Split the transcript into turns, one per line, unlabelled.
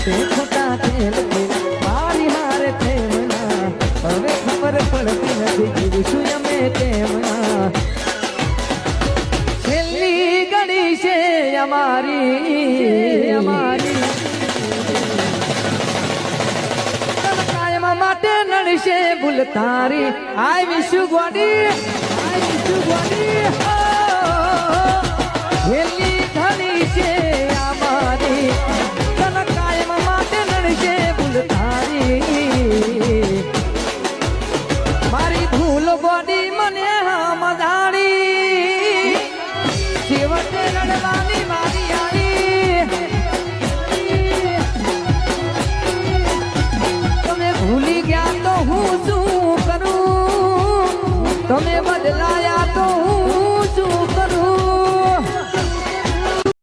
તે ખોટા તેલ મારી હારે પ્રેમના હવે ખબર પડતી નથી જીવશું અમે કેમના છેલ્લી ઘડી છે અમારી કાયમ માટે નડશે ભૂલ તારી આઈ વિશુ ગોડી છેલ્લી ઘડી છે અમારી તને કાયમ માટે નડશે ભૂલ તારી મારી ભૂલ ગોડી મને મજાણી છેવટે લડવાની મારી આવી તમે ભૂલી ગયા તો હું શું કરું તમે બદલાયા